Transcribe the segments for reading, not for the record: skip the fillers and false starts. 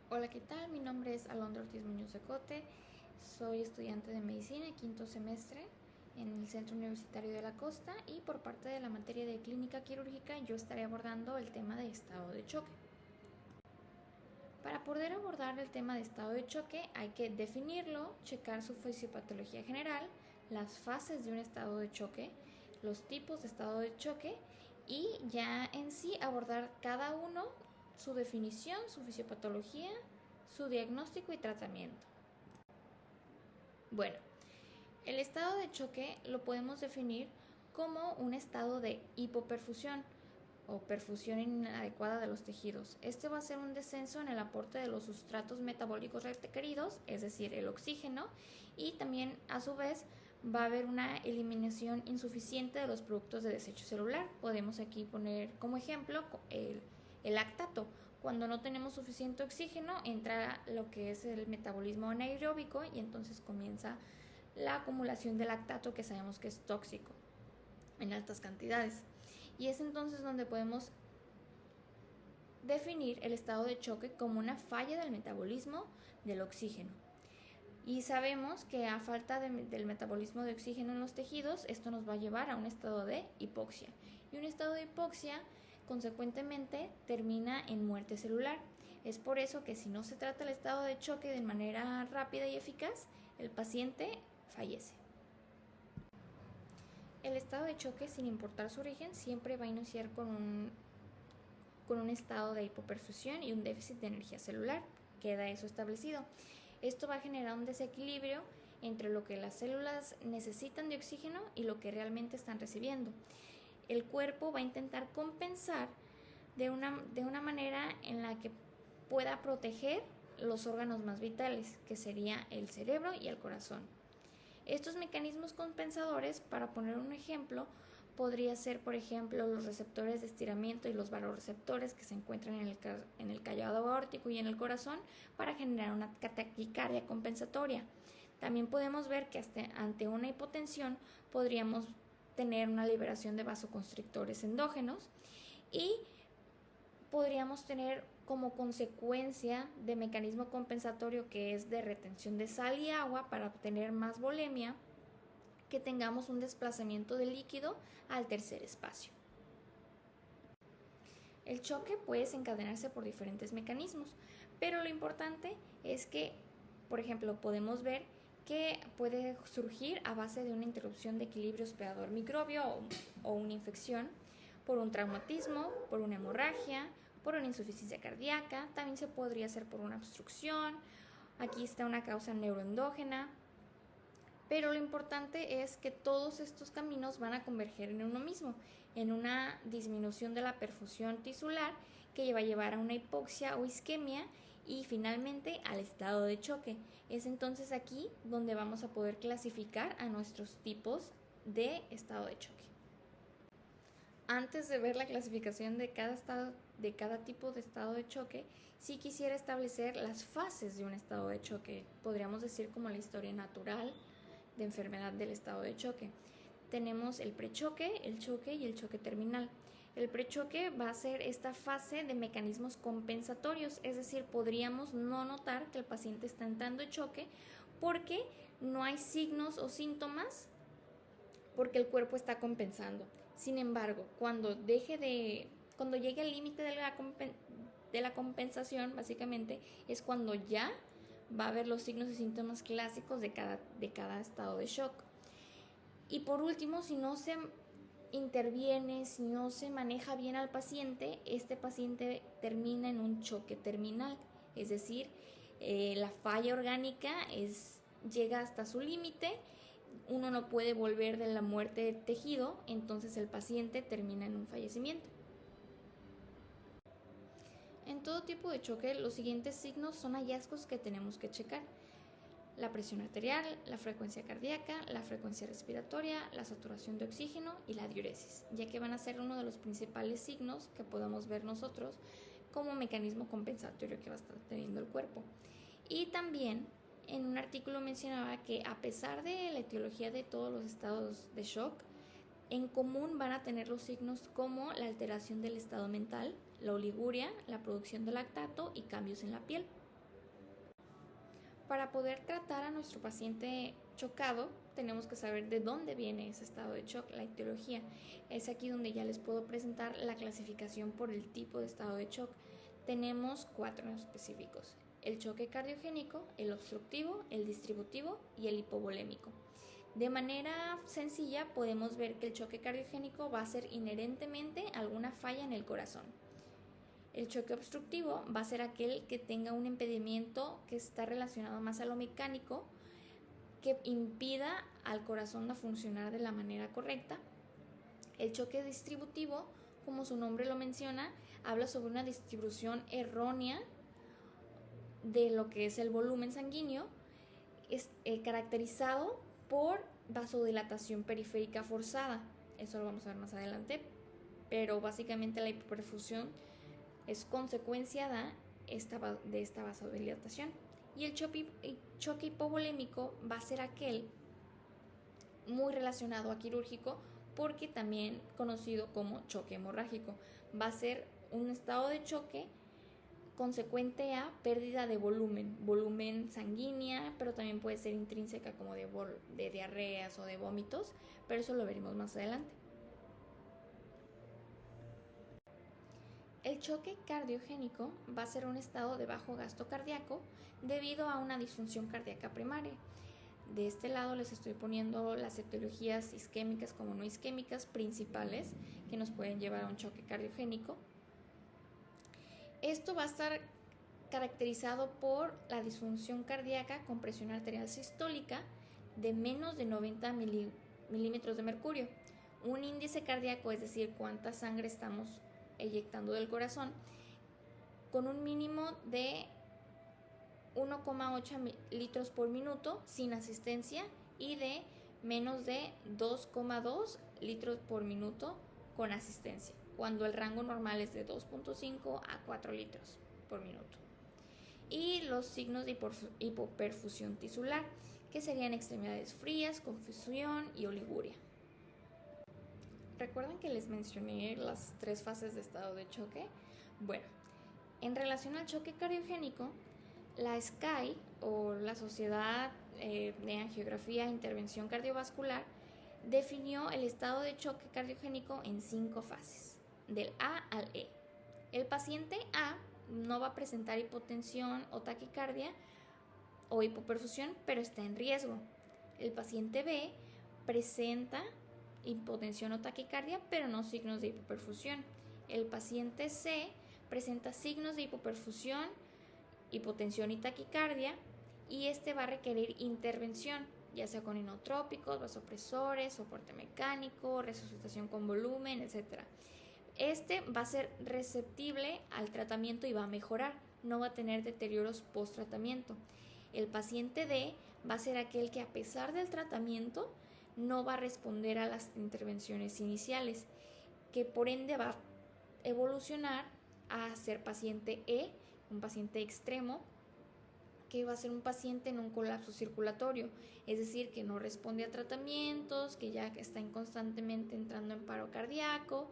Hola, ¿qué tal? Mi nombre es Alondra Ortiz Muñoz de Cote. Soy estudiante de medicina, quinto semestre en el Centro Universitario de la Costa, y por parte de la materia de clínica quirúrgica yo estaré abordando el tema de estado de choque. Para poder abordar el tema de estado de choque hay que definirlo, checar su fisiopatología general, las fases de un estado de choque, los tipos de estado de choque y ya en sí abordar cada uno, su definición, su fisiopatología, su diagnóstico y tratamiento. Bueno, el estado de choque lo podemos definir como un estado de hipoperfusión o perfusión inadecuada de los tejidos. Este va a ser un descenso en el aporte de los sustratos metabólicos requeridos, es decir, el oxígeno, y también a su vez va a haber una eliminación insuficiente de los productos de desecho celular. Podemos aquí poner como ejemplo el lactato. Cuando no tenemos suficiente oxígeno, entra lo que es el metabolismo anaeróbico y entonces comienza la acumulación de lactato, que sabemos que es tóxico en altas cantidades. Y es entonces donde podemos definir el estado de choque como una falla del metabolismo del oxígeno. Y sabemos que a falta del metabolismo de oxígeno en los tejidos, esto nos va a llevar a un estado de hipoxia. Y un estado de hipoxia, consecuentemente, termina en muerte celular. Es por eso que si no se trata el estado de choque de manera rápida y eficaz, el paciente fallece. El estado de choque, sin importar su origen, siempre va a iniciar con un estado de hipoperfusión y un déficit de energía celular. Queda eso establecido. Esto va a generar un desequilibrio entre lo que las células necesitan de oxígeno y lo que realmente están recibiendo. El cuerpo va a intentar compensar de una manera en la que pueda proteger los órganos más vitales, que sería el cerebro y el corazón. Estos mecanismos compensadores, para poner un ejemplo, podría ser, por ejemplo, los receptores de estiramiento y los vasoreceptores que se encuentran en el callado aórtico y en el corazón para generar una taquicardia compensatoria. También podemos ver que ante una hipotensión podríamos tener una liberación de vasoconstrictores endógenos y podríamos tener como consecuencia de mecanismo compensatorio, que es de retención de sal y agua para obtener más volemia, que tengamos un desplazamiento de líquido al tercer espacio. El choque puede desencadenarse por diferentes mecanismos, pero lo importante es que, por ejemplo, podemos ver que puede surgir a base de una interrupción de equilibrio hospedador-microbio o una infección, por un traumatismo, por una hemorragia, por una insuficiencia cardíaca. También se podría hacer por una obstrucción. Aquí está una causa neuroendógena. Pero lo importante es que todos estos caminos van a converger en uno mismo, en una disminución de la perfusión tisular, que va a llevar a una hipoxia o isquemia y finalmente al estado de choque. Es entonces aquí donde vamos a poder clasificar a nuestros tipos de estado de choque. Antes de ver la clasificación de cada tipo de estado de choque, sí quisiera establecer las fases de un estado de choque. Podríamos decir como la historia natural de enfermedad del estado de choque. Tenemos el prechoque, el choque y el choque terminal. El prechoque va a ser esta fase de mecanismos compensatorios, es decir, podríamos no notar que el paciente está entrando en choque porque no hay signos o síntomas, porque el cuerpo está compensando. Sin embargo, cuando llegue al límite de la compensación, básicamente, es cuando ya va a haber los signos y síntomas clásicos de cada estado de shock. Y por último, si no se interviene, si no se maneja bien al paciente, este paciente termina en un choque terminal, es decir, la falla orgánica llega hasta su límite, uno no puede volver de la muerte de tejido, entonces el paciente termina en un fallecimiento. En todo tipo de choque, los siguientes signos son hallazgos que tenemos que checar: la presión arterial, la frecuencia cardíaca, la frecuencia respiratoria, la saturación de oxígeno y la diuresis, ya que van a ser uno de los principales signos que podemos ver nosotros como mecanismo compensatorio que va a estar teniendo el cuerpo. Y también en un artículo mencionaba que a pesar de la etiología de todos los estados de shock, en común van a tener los signos como la alteración del estado mental, la oliguria, la producción de lactato y cambios en la piel. Para poder tratar a nuestro paciente chocado, tenemos que saber de dónde viene ese estado de shock, la etiología. Es aquí donde ya les puedo presentar la clasificación por el tipo de estado de shock. Tenemos 4 específicos: el choque cardiogénico, el obstructivo, el distributivo y el hipovolémico. De manera sencilla podemos ver que el choque cardiogénico va a ser inherentemente alguna falla en el corazón. El choque obstructivo va a ser aquel que tenga un impedimento que está relacionado más a lo mecánico, que impida al corazón a funcionar de la manera correcta. El choque distributivo, como su nombre lo menciona, habla sobre una distribución errónea de lo que es el volumen sanguíneo, caracterizado por vasodilatación periférica forzada. Eso lo vamos a ver más adelante, pero básicamente la hipoperfusión es consecuencia de esta vasodilatación. Y el choque hipovolémico va a ser aquel muy relacionado a quirúrgico, porque también conocido como choque hemorrágico. Va a ser un estado de choque consecuente a pérdida de volumen sanguínea, pero también puede ser intrínseca, como de diarreas o de vómitos, pero eso lo veremos más adelante. El choque cardiogénico va a ser un estado de bajo gasto cardíaco debido a una disfunción cardíaca primaria. De este lado les estoy poniendo las etiologías isquémicas como no isquémicas principales que nos pueden llevar a un choque cardiogénico. Esto va a estar caracterizado por la disfunción cardíaca con presión arterial sistólica de menos de 90 milímetros de mercurio. Un índice cardíaco, es decir, cuánta sangre estamos eyectando del corazón, con un mínimo de 1,8 litros por minuto sin asistencia y de menos de 2,2 litros por minuto con asistencia, cuando el rango normal es de 2,5 a 4 litros por minuto. Y los signos de hipoperfusión tisular, que serían extremidades frías, confusión y oliguria. ¿Recuerdan que les mencioné las 3 fases de estado de choque? Bueno, en relación al choque cardiogénico, la SCAI, o la Sociedad de Angiografía e Intervención Cardiovascular, definió el estado de choque cardiogénico en 5 fases, del A al E. El paciente A no va a presentar hipotensión o taquicardia o hipoperfusión, pero está en riesgo. El paciente B presenta hipotensión o taquicardia, pero no signos de hipoperfusión. El paciente C presenta signos de hipoperfusión, hipotensión y taquicardia, y este va a requerir intervención, ya sea con inotrópicos, vasopresores, soporte mecánico, resucitación con volumen, etc. Este va a ser receptible al tratamiento y va a mejorar, no va a tener deterioros post-tratamiento. El paciente D va a ser aquel que, a pesar del tratamiento, no va a responder a las intervenciones iniciales, que por ende va a evolucionar a ser paciente E, un paciente extremo, que va a ser un paciente en un colapso circulatorio, es decir, que no responde a tratamientos, que ya está constantemente entrando en paro cardíaco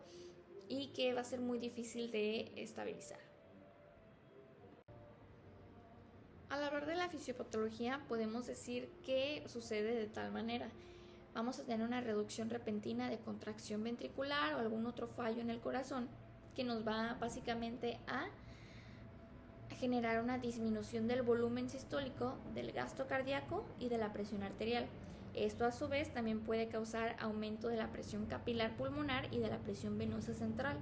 y que va a ser muy difícil de estabilizar. Al hablar de la fisiopatología, podemos decir que sucede de tal manera: vamos a tener una reducción repentina de contracción ventricular o algún otro fallo en el corazón que nos va básicamente a generar una disminución del volumen sistólico, del gasto cardíaco y de la presión arterial. Esto a su vez también puede causar aumento de la presión capilar pulmonar y de la presión venosa central.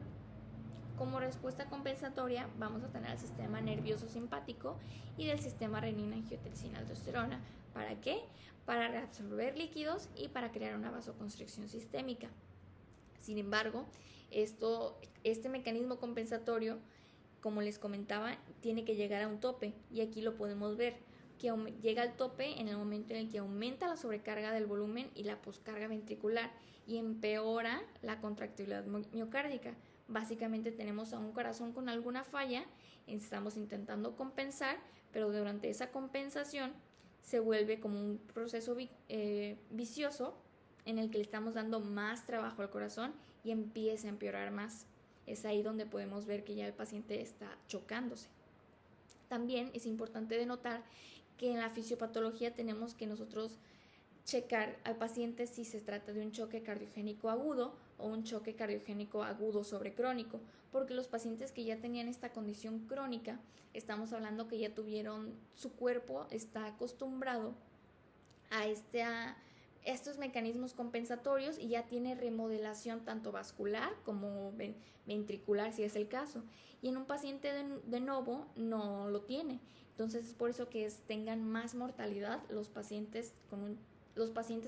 Como respuesta compensatoria vamos a tener el sistema nervioso simpático y del sistema renina-angiotensina-aldosterona. ¿Para qué? Para reabsorber líquidos y para crear una vasoconstricción sistémica. Sin embargo, este mecanismo compensatorio, como les comentaba, tiene que llegar a un tope, y aquí lo podemos ver, que llega al tope en el momento en el que aumenta la sobrecarga del volumen y la poscarga ventricular y empeora la contractilidad miocárdica. Básicamente tenemos a un corazón con alguna falla, estamos intentando compensar, pero durante esa compensación se vuelve como un proceso vicioso en el que le estamos dando más trabajo al corazón y empieza a empeorar más. Es ahí donde podemos ver que ya el paciente está chocándose. También es importante denotar que en la fisiopatología tenemos que nosotros checar al paciente si se trata de un choque cardiogénico agudo o un choque cardiogénico agudo sobre crónico, porque los pacientes que ya tenían esta condición crónica, estamos hablando que ya tuvieron, su cuerpo está acostumbrado a estos mecanismos compensatorios y ya tiene remodelación tanto vascular como ventricular si es el caso, y en un paciente de novo no lo tiene. Entonces es por eso que tengan más mortalidad los pacientes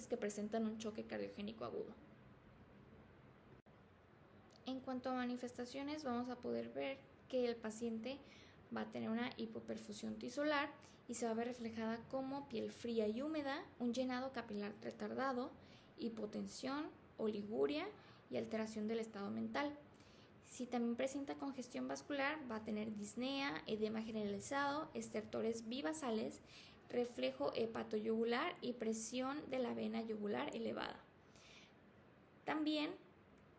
que presentan un choque cardiogénico agudo. En cuanto a manifestaciones, vamos a poder ver que el paciente va a tener una hipoperfusión tisular y se va a ver reflejada como piel fría y húmeda, un llenado capilar retardado, hipotensión, oliguria y alteración del estado mental. Si también presenta congestión vascular, va a tener disnea, edema generalizado, estertores bivasales, reflejo hepatoyugular y presión de la vena yugular elevada. También,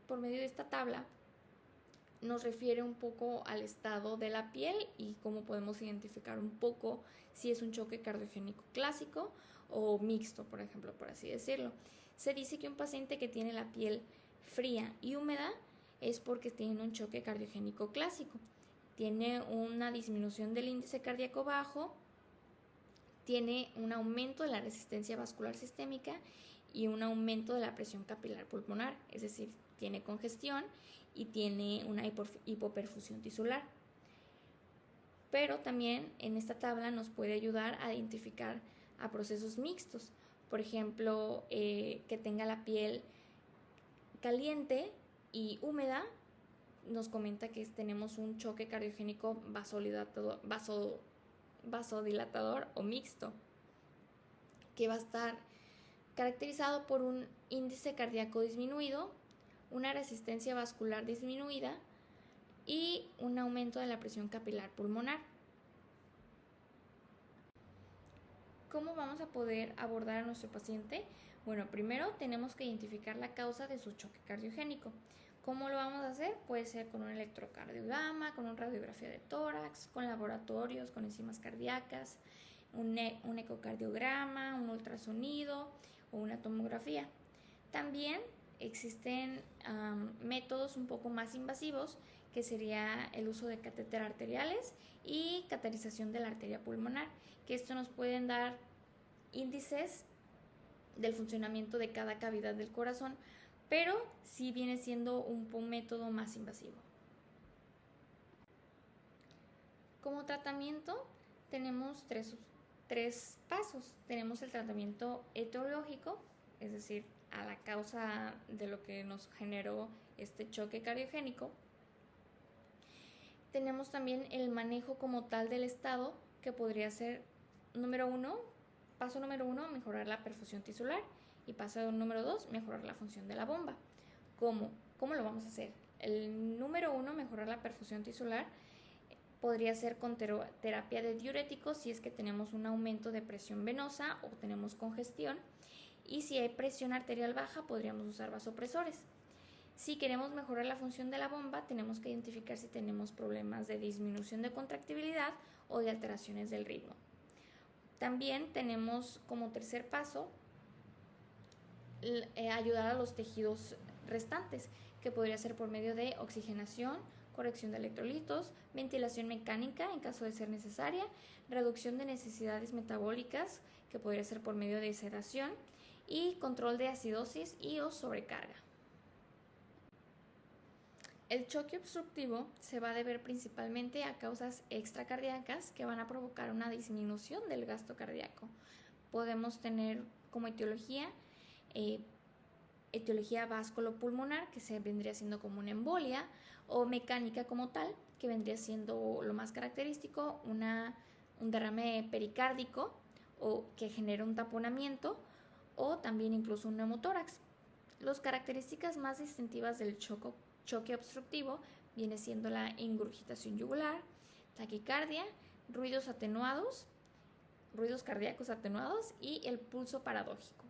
por medio de esta tabla, nos refiere un poco al estado de la piel y cómo podemos identificar un poco si es un choque cardiogénico clásico o mixto, por ejemplo, por así decirlo. Se dice que un paciente que tiene la piel fría y húmeda es porque tiene un choque cardiogénico clásico. Tiene una disminución del índice cardíaco bajo, tiene un aumento de la resistencia vascular sistémica y un aumento de la presión capilar pulmonar, es decir, tiene congestión y tiene una hipoperfusión tisular. Pero también en esta tabla nos puede ayudar a identificar a procesos mixtos, por ejemplo, que tenga la piel caliente y húmeda, nos comenta que tenemos un choque cardiogénico vasodilatador o mixto, que va a estar caracterizado por un índice cardíaco disminuido, una resistencia vascular disminuida y un aumento de la presión capilar pulmonar. ¿Cómo vamos a poder abordar a nuestro paciente? Bueno, primero tenemos que identificar la causa de su choque cardiogénico. ¿Cómo lo vamos a hacer? Puede ser con un electrocardiograma, con una radiografía de tórax, con laboratorios, con enzimas cardíacas, un ecocardiograma, un ultrasonido o una tomografía. También existen métodos un poco más invasivos, que sería el uso de catéter arteriales y caterización de la arteria pulmonar, que esto nos pueden dar índices del funcionamiento de cada cavidad del corazón, pero sí viene siendo un método más invasivo. Como tratamiento tenemos tres pasos. Tenemos el tratamiento etiológico, es decir, a la causa de lo que nos generó este choque cardiogénico. Tenemos también el manejo como tal del estado, que podría ser paso número 1, mejorar la perfusión tisular, y paso número 2, mejorar la función de la bomba. ¿Cómo lo vamos a hacer? El número 1, mejorar la perfusión tisular, podría ser con terapia de diuréticos si es que tenemos un aumento de presión venosa o tenemos congestión, y si hay presión arterial baja podríamos usar vasopresores. Si queremos mejorar la función de la bomba, tenemos que identificar si tenemos problemas de disminución de contractibilidad o de alteraciones del ritmo. También tenemos como tercer paso ayudar a los tejidos restantes, que podría ser por medio de oxigenación, corrección de electrolitos, ventilación mecánica en caso de ser necesaria, reducción de necesidades metabólicas, que podría ser por medio de sedación, y control de acidosis y o sobrecarga. El choque obstructivo se va a deber principalmente a causas extracardíacas que van a provocar una disminución del gasto cardíaco. Podemos tener como etiología vasculopulmonar, que se vendría siendo como una embolia, o mecánica como tal, que vendría siendo lo más característico, un derrame pericárdico o que genera un taponamiento, o también incluso un neumotórax. Las características más distintivas del choque obstructivo viene siendo la ingurgitación yugular, taquicardia, ruidos cardíacos atenuados y el pulso paradójico.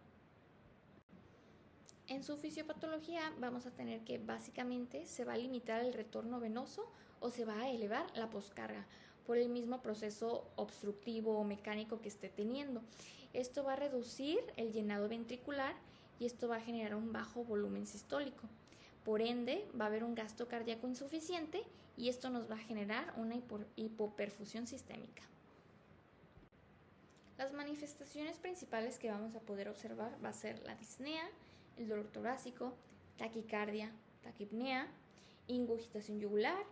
En su fisiopatología vamos a tener que básicamente se va a limitar el retorno venoso o se va a elevar la poscarga. por el mismo proceso obstructivo o mecánico que esté teniendo. Esto va a reducir el llenado ventricular y esto va a generar un bajo volumen sistólico. Por ende, va a haber un gasto cardíaco insuficiente y esto nos va a generar una hipoperfusión sistémica. Las manifestaciones principales que vamos a poder observar va a ser la disnea, el dolor torácico, taquicardia, taquipnea, ingurgitación yugular,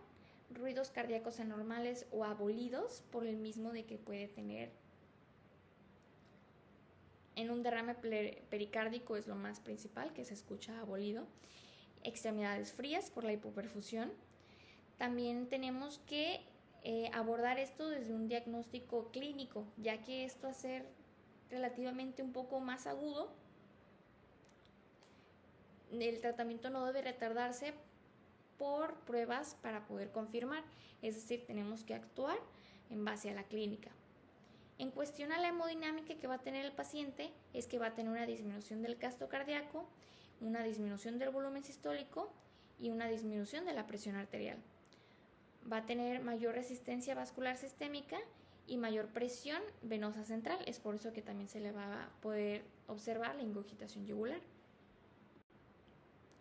ruidos cardíacos anormales o abolidos por el mismo de que puede tener en un derrame pericárdico, es lo más principal que se escucha abolido, extremidades frías por la hipoperfusión. También tenemos que abordar esto desde un diagnóstico clínico, ya que esto va a ser relativamente un poco más agudo. El tratamiento no debe retardarse por pruebas para poder confirmar, es decir, tenemos que actuar en base a la clínica. En cuestión a la hemodinámica que va a tener el paciente, es que va a tener una disminución del gasto cardíaco, una disminución del volumen sistólico y una disminución de la presión arterial. Va a tener mayor resistencia vascular sistémica y mayor presión venosa central, es por eso que también se le va a poder observar la ingurgitación yugular.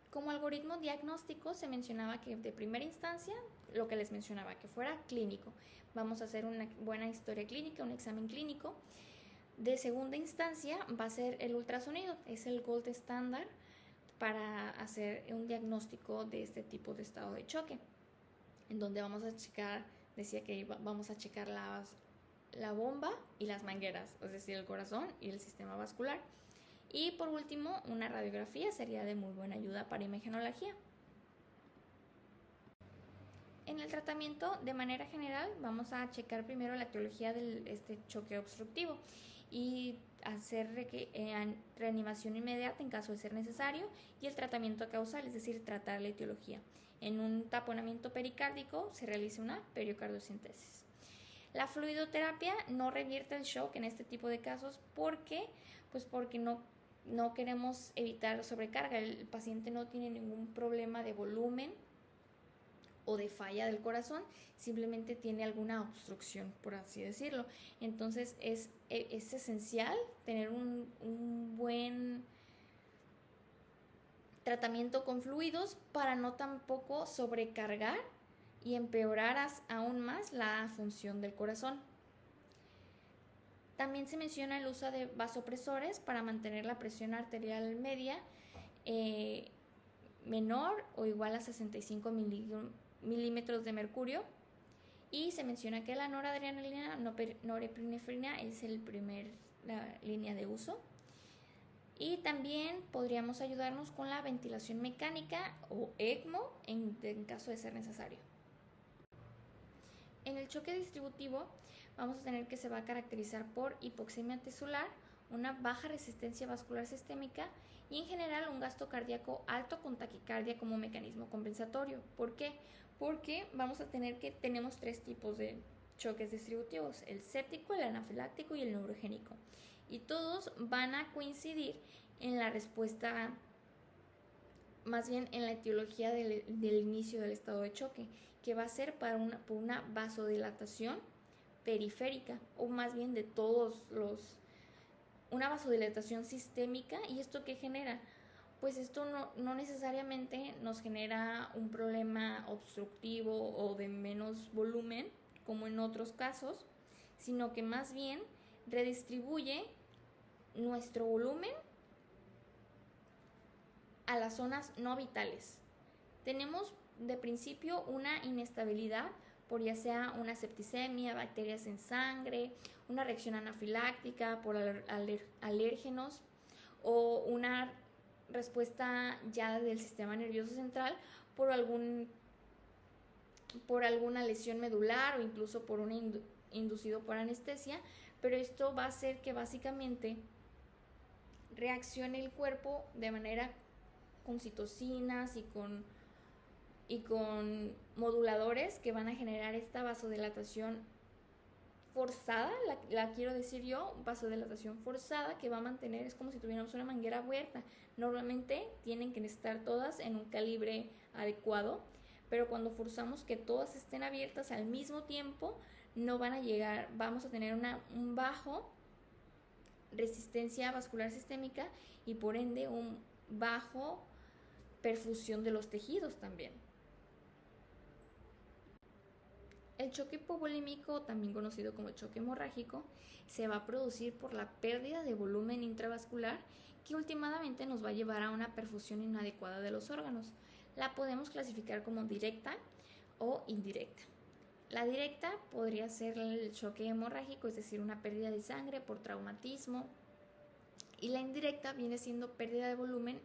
Como algoritmo diagnóstico se mencionaba que de primera instancia, lo que les mencionaba, que fuera clínico. Vamos a hacer una buena historia clínica, un examen clínico. De segunda instancia va a ser el ultrasonido, es el gold estándar para hacer un diagnóstico de este tipo de estado de choque, en donde vamos a checar, decía que vamos a checar la bomba y las mangueras, es decir, el corazón y el sistema vascular. Y por último, una radiografía sería de muy buena ayuda para imagenología. En el tratamiento, de manera general, vamos a checar primero la etiología de este choque obstructivo y hacer reanimación inmediata en caso de ser necesario y el tratamiento causal, es decir, tratar la etiología. En un taponamiento pericárdico se realiza una periocardiosíntesis. La fluidoterapia no revierte el shock en este tipo de casos porque no queremos evitar sobrecarga. El paciente no tiene ningún problema de volumen o de falla del corazón, simplemente tiene alguna obstrucción, por así decirlo. Entonces es esencial tener un buen tratamiento con fluidos para no tampoco sobrecargar y empeorar aún más la función del corazón. También se menciona el uso de vasopresores para mantener la presión arterial media menor o igual a 65 milímetros de mercurio. Y se menciona que la noradrenalina, norepinefrina es la línea de uso. Y también podríamos ayudarnos con la ventilación mecánica o ECMO en caso de ser necesario. En el choque distributivo vamos a tener que se va a caracterizar por hipoxemia tisular, una baja resistencia vascular sistémica y en general un gasto cardíaco alto con taquicardia como mecanismo compensatorio. ¿Por qué? Porque tenemos tres tipos de choques distributivos, el séptico, el anafiláctico y el neurogénico. Y todos van a coincidir en la respuesta, más bien en la etiología del inicio del estado de choque, que va a ser por una vasodilatación periférica, o más bien de una vasodilatación sistémica. ¿Y esto qué genera? Pues esto no necesariamente nos genera un problema obstructivo o de menos volumen, como en otros casos, sino que más bien redistribuye nuestro volumen a las zonas no vitales. Tenemos de principio una inestabilidad por ya sea una septicemia, bacterias en sangre, una reacción anafiláctica por alérgenos o una respuesta ya del sistema nervioso central por alguna lesión medular o incluso por inducido por anestesia, pero esto va a hacer que básicamente reaccione el cuerpo de manera con citocinas y con moduladores que van a generar esta vasodilatación forzada, la quiero decir yo, vasodilatación forzada que va a mantener, es como si tuviéramos una manguera abierta. Normalmente tienen que estar todas en un calibre adecuado, pero cuando forzamos que todas estén abiertas al mismo tiempo, no van a llegar, vamos a tener un bajo resistencia vascular sistémica y por ende un bajo perfusión de los tejidos también. El choque hipovolémico, también conocido como choque hemorrágico, se va a producir por la pérdida de volumen intravascular que últimamente nos va a llevar a una perfusión inadecuada de los órganos. La podemos clasificar como directa o indirecta. La directa podría ser el choque hemorrágico, es decir, una pérdida de sangre por traumatismo, y la indirecta viene siendo pérdida de volumen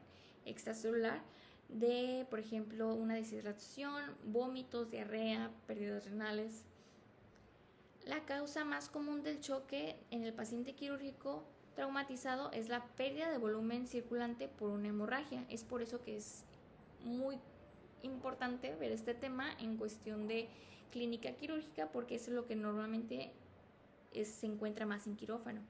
extracelular de, por ejemplo, una deshidratación, vómitos, diarrea, pérdidas renales. La causa más común del choque en el paciente quirúrgico traumatizado es la pérdida de volumen circulante por una hemorragia. Es por eso que es muy importante ver este tema en cuestión de clínica quirúrgica, porque eso es lo que normalmente se encuentra más en quirófano.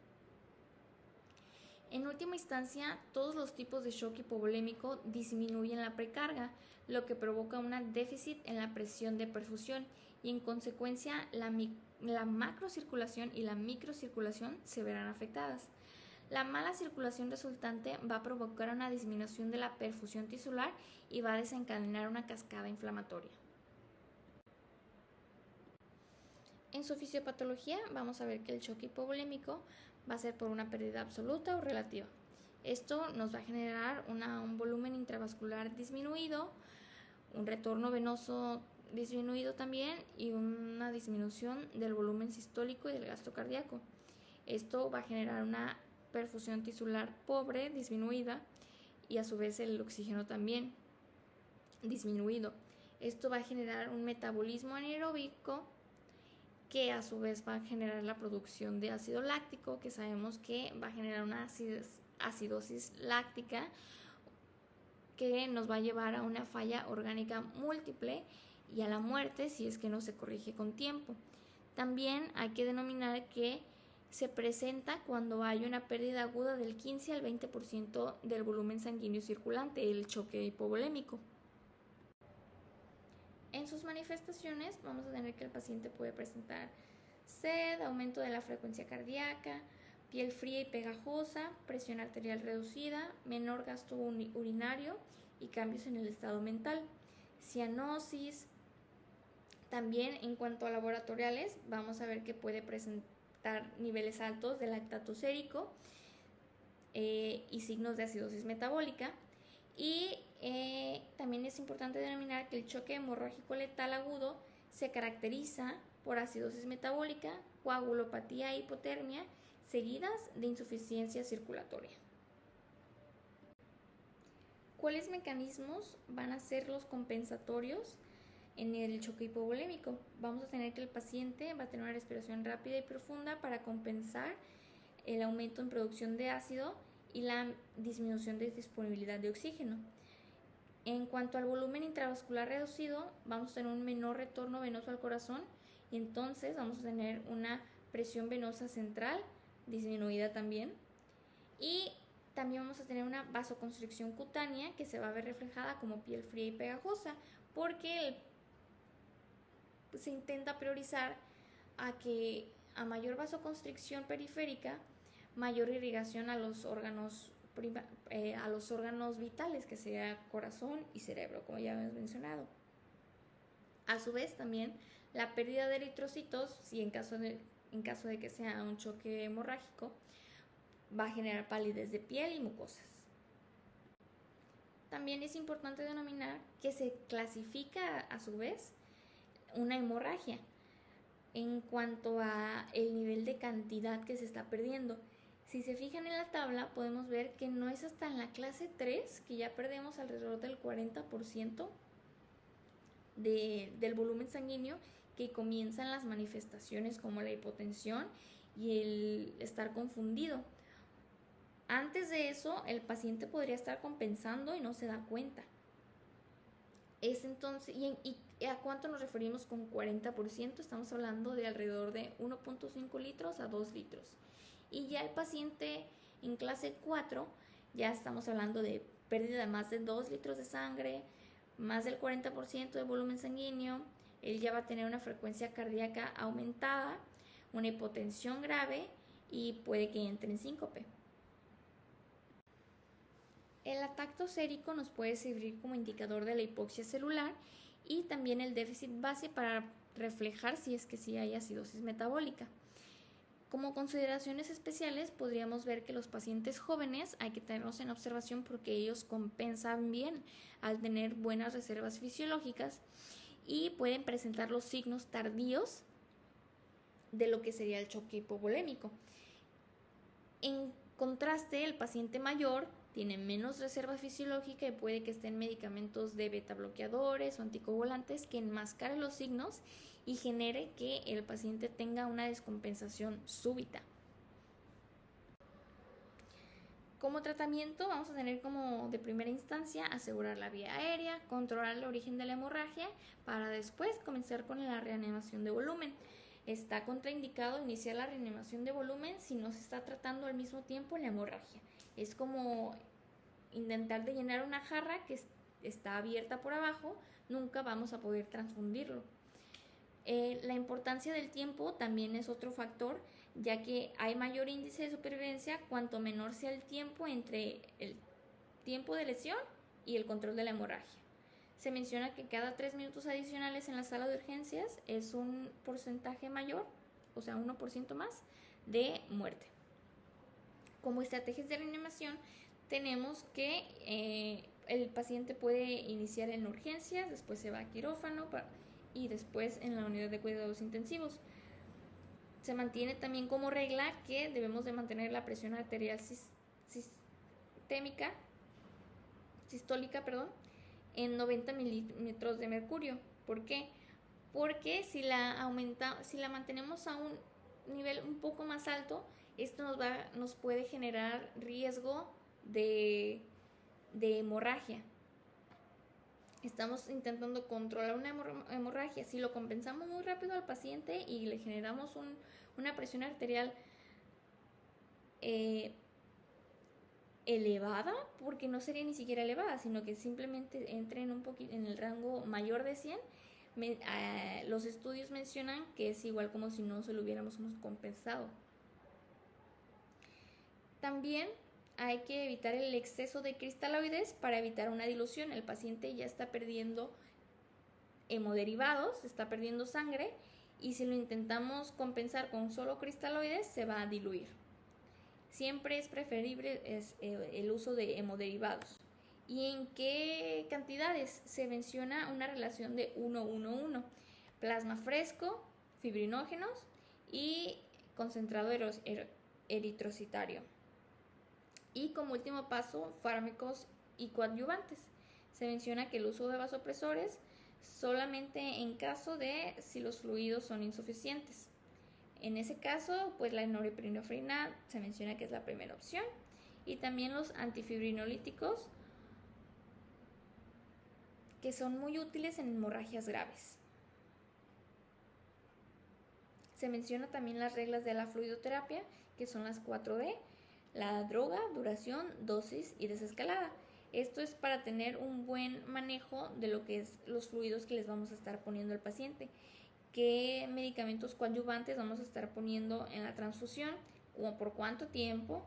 En última instancia, todos los tipos de shock hipovolémico disminuyen la precarga, lo que provoca un déficit en la presión de perfusión y en consecuencia la macrocirculación y la microcirculación se verán afectadas. La mala circulación resultante va a provocar una disminución de la perfusión tisular y va a desencadenar una cascada inflamatoria. En su fisiopatología vamos a ver que el shock hipovolémico va a ser por una pérdida absoluta o relativa. Esto nos va a generar un volumen intravascular disminuido, un retorno venoso disminuido también y una disminución del volumen sistólico y del gasto cardíaco. Esto va a generar una perfusión tisular pobre, disminuida, y a su vez el oxígeno también disminuido. Esto va a generar un metabolismo anaeróbico que a su vez va a generar la producción de ácido láctico, que sabemos que va a generar una acidosis láctica que nos va a llevar a una falla orgánica múltiple y a la muerte si es que no se corrige con tiempo. También hay que denominar que se presenta cuando hay una pérdida aguda del 15 al 20% del volumen sanguíneo circulante, el choque hipovolémico. En sus manifestaciones vamos a tener que el paciente puede presentar sed, aumento de la frecuencia cardíaca, piel fría y pegajosa, presión arterial reducida, menor gasto urinario y cambios en el estado mental, cianosis. También en cuanto a laboratoriales vamos a ver que puede presentar niveles altos de lactato sérico y signos de acidosis metabólica. Y también es importante denominar que el choque hemorrágico letal agudo se caracteriza por acidosis metabólica, coagulopatía e hipotermia, seguidas de insuficiencia circulatoria. ¿Cuáles mecanismos van a ser los compensatorios en el choque hipovolémico? Vamos a tener que el paciente va a tener una respiración rápida y profunda para compensar el aumento en producción de ácido y la disminución de disponibilidad de oxígeno. En cuanto al volumen intravascular reducido, vamos a tener un menor retorno venoso al corazón y entonces vamos a tener una presión venosa central disminuida también, y también vamos a tener una vasoconstricción cutánea que se va a ver reflejada como piel fría y pegajosa, porque se intenta priorizar a mayor vasoconstricción periférica, mayor irrigación a los órganos vitales, que sea corazón y cerebro, como ya hemos mencionado. A su vez también la pérdida de eritrocitos, si en caso de que sea un choque hemorrágico, va a generar palidez de piel y mucosas. También es importante denominar que se clasifica a su vez una hemorragia en cuanto a el nivel de cantidad que se está perdiendo. Si se fijan en la tabla, podemos ver que no es hasta en la clase 3 que ya perdemos alrededor del 40% del volumen sanguíneo, que comienzan las manifestaciones como la hipotensión y el estar confundido. Antes de eso, el paciente podría estar compensando y no se da cuenta. Es entonces, ¿y a cuánto nos referimos con 40%? Estamos hablando de alrededor de 1.5 litros a 2 litros. Y ya el paciente en clase 4, ya estamos hablando de pérdida de más de 2 litros de sangre, más del 40% de volumen sanguíneo, él ya va a tener una frecuencia cardíaca aumentada, una hipotensión grave y puede que entre en síncope. El atacto sérico nos puede servir como indicador de la hipoxia celular y también el déficit base para reflejar si es que sí hay acidosis metabólica. Como consideraciones especiales podríamos ver que los pacientes jóvenes hay que tenerlos en observación porque ellos compensan bien al tener buenas reservas fisiológicas y pueden presentar los signos tardíos de lo que sería el choque hipovolémico. En contraste, el paciente mayor tiene menos reserva fisiológica y puede que estén medicamentos de beta bloqueadores o anticoagulantes que enmascaren los signos y genere que el paciente tenga una descompensación súbita. Como tratamiento vamos a tener como de primera instancia asegurar la vía aérea, controlar el origen de la hemorragia para después comenzar con la reanimación de volumen. Está contraindicado iniciar la reanimación de volumen si no se está tratando al mismo tiempo la hemorragia. Es como intentar de llenar una jarra que está abierta por abajo, nunca vamos a poder transfundirlo. La importancia del tiempo también es otro factor, ya que hay mayor índice de supervivencia cuanto menor sea el tiempo entre el tiempo de lesión y el control de la hemorragia. Se menciona que cada 3 minutos adicionales en la sala de urgencias es un porcentaje mayor, o sea, 1% más de muerte. Como estrategias de reanimación tenemos que el paciente puede iniciar en urgencias, después se va a quirófano y después en la unidad de cuidados intensivos. Se mantiene también como regla que debemos de mantener la presión arterial sistólica, en 90 milímetros de mercurio. ¿Por qué? Porque si la mantenemos a un nivel un poco más alto, esto nos puede generar riesgo de hemorragia. Estamos intentando controlar una hemorragia. Si lo compensamos muy rápido al paciente y le generamos una presión arterial elevada, porque no sería ni siquiera elevada, sino que simplemente entre en el rango mayor de 100, los estudios mencionan que es igual como si no se lo hubiéramos compensado. También hay que evitar el exceso de cristaloides para evitar una dilución. El paciente ya está perdiendo hemoderivados, está perdiendo sangre, y si lo intentamos compensar con solo cristaloides se va a diluir. Siempre es preferible el uso de hemoderivados. ¿Y en qué cantidades? Se menciona una relación de 1-1-1. Plasma fresco, fibrinógenos y concentrado eritrocitario. Y como último paso, fármacos y coadyuvantes. Se menciona que el uso de vasopresores solamente en caso de si los fluidos son insuficientes. En ese caso, pues la norepinefrina se menciona que es la primera opción, y también los antifibrinolíticos, que son muy útiles en hemorragias graves. Se menciona también las reglas de la fluidoterapia, que son las 4D, la droga, duración, dosis y desescalada. Esto es para tener un buen manejo de lo que es los fluidos que les vamos a estar poniendo al paciente. Qué medicamentos coadyuvantes vamos a estar poniendo en la transfusión, como por cuánto tiempo,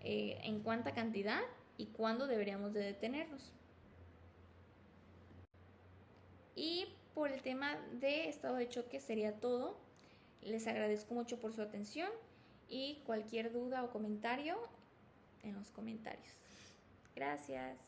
en cuánta cantidad y cuándo deberíamos de detenernos. Y por el tema de estado de choque sería todo. Les agradezco mucho por su atención y cualquier duda o comentario en los comentarios. Gracias.